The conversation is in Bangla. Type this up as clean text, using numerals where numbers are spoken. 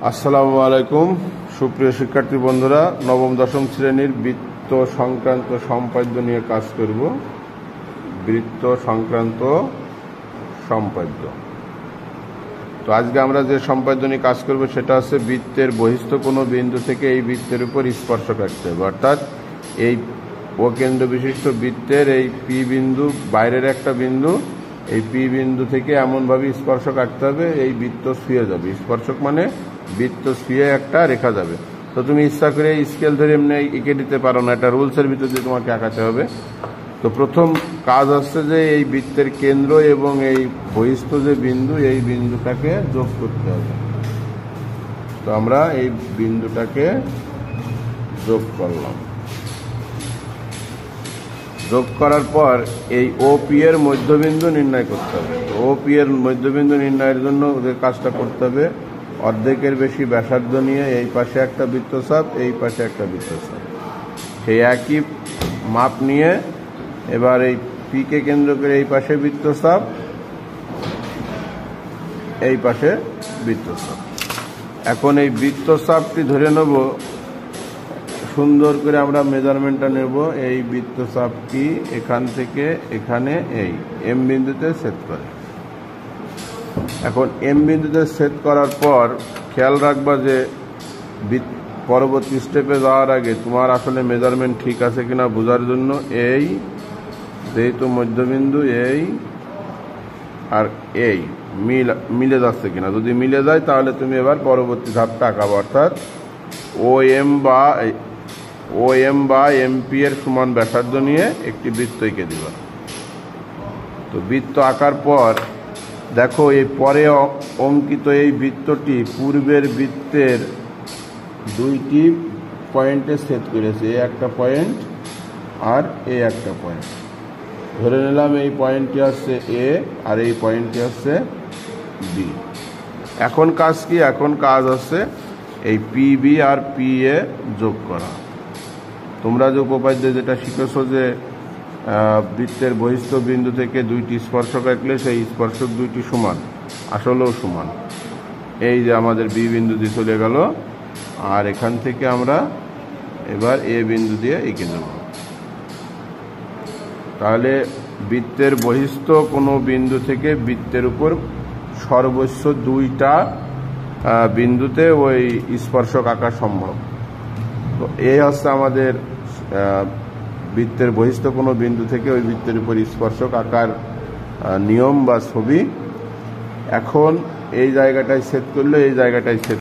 আসসালামু আলাইকুম সুপ্রিয় শিক্ষার্থী বন্ধুরা, নবম দশম শ্রেণীর বৃত্ত সংক্রান্ত সম্পাদ্য নিয়ে কাজ করব। বৃত্ত সংক্রান্ত সম্পাদ্য। তো আজকে আমরা যে সম্পাদ্য নিয়ে কাজ করব সেটা হচ্ছে বৃত্তের বহিস্থ কোনো বিন্দু থেকে এই বৃত্তের উপর স্পর্শক আঁকতে হবে। অর্থাৎ এই অকেন্দ্র বিশিষ্ট বৃত্তের এই পি বিন্দু বাইরের একটা বিন্দু, এই পি বিন্দু থেকে এমনভাবে স্পর্শক আঁকতে হবে এই বৃত্ত ছুঁয়ে যাবে। স্পর্শক মানে বৃত্ত ছুঁয়ে একটা রেখা যাবে। তো তুমি ইচ্ছা করে স্কেল ধরে এমনি এঁকে দিতে পারো না, এটা রুলসের ভিতর দিয়ে তোমাকে আঁকাতে হবে। তো প্রথম কাজ হচ্ছে যে এই বৃত্তের কেন্দ্র এবং এই বহিস্থ যে বিন্দু, এই বিন্দুটাকে যোগ করতে হবে। তো আমরা এই বিন্দুটাকে যোগ করলাম। যোগ করার পর এই ওপি এর মধ্যবিন্দু নির্ণয় করতে হবে। ওপি এর মধ্যবিন্দু নির্ণয়ের জন্য যে কাজটা করতে হবে, অর্ধেকের বেশি ব্যাসার্ধ নিয়ে এই পাশে একটা বৃত্তচাপ, এই পাশে একটা বৃত্তচাপ, সেই একই মাপ নিয়ে এবার এই পি কে কেন্দ্র করে এই পাশে বৃত্তচাপ, এই পাশে বৃত্তচাপ। এখন এই বৃত্তচাপটি ধরে নেব, সুন্দর করে আমরা মেজারমেন্টটা নেব। এই বৃত্তচাপটি এখান থেকে এখানে এই এম বিন্দুতে ছেদ করে। এখন এম বিন্দুতে ছেদ করার পর খেয়াল রাখবা যে পরবর্তী স্টেপে যাওয়ার আগে তোমার আসলে মেজারমেন্ট ঠিক আছে কিনা বোঝার জন্য এই যেহেতু মধ্যবিন্দু এই আর এই মিলে যাচ্ছে কিনা, যদি মিলে যায় তাহলে তুমি এবার পরবর্তী ধাপটা আঁকাবো। অর্থাৎ ও এম বা এমপি এর সমান ব্যাসার্ধ নিয়ে একটি বৃত্ত এঁকে দিবা। তো বৃত্ত আঁকার পর দেখো এই পরে অঙ্কিত এই বৃত্তটি পূর্বের বৃত্তের দুইটি পয়েন্টে ছেদ করেছে। এই একটা পয়েন্ট আর এই একটা পয়েন্ট। ধরে নিলাম এই পয়েন্টটি হচ্ছে এ আর এই পয়েন্টটি হচ্ছে বি। এখন কাজ কি? এখন কাজ হচ্ছে এই পি বি আর পি এ যোগ করা। তোমরা যে উপপাদ্যে যেটা শিখেছো যে বৃত্তের বহিস্থ বিন্দু থেকে দুইটি স্পর্শক আঁকলে সেই স্পর্শক দুইটি সমান, আসলেও সমান। এই যে আমাদের বি বিন্দু দিয়ে চলে গেল, আর এখান থেকে আমরা এবার এ বিন্দু দিয়ে এঁকে নেব। তাহলে বৃত্তের বহিস্থ কোনো বিন্দু থেকে বৃত্তের উপর সর্বোচ্চ দুইটা বিন্দুতে ওই স্পর্শক আঁকা সম্ভব। তো এই হচ্ছে আমাদের বৃত্তের বহিস্থ কোনো বিন্দু থেকে ওই বৃত্তের উপর স্পর্শক আঁকার নিয়ম বা ছবি। এখন এই জায়গাটায় ছেদ করলে এই জায়গাটায় ছেদ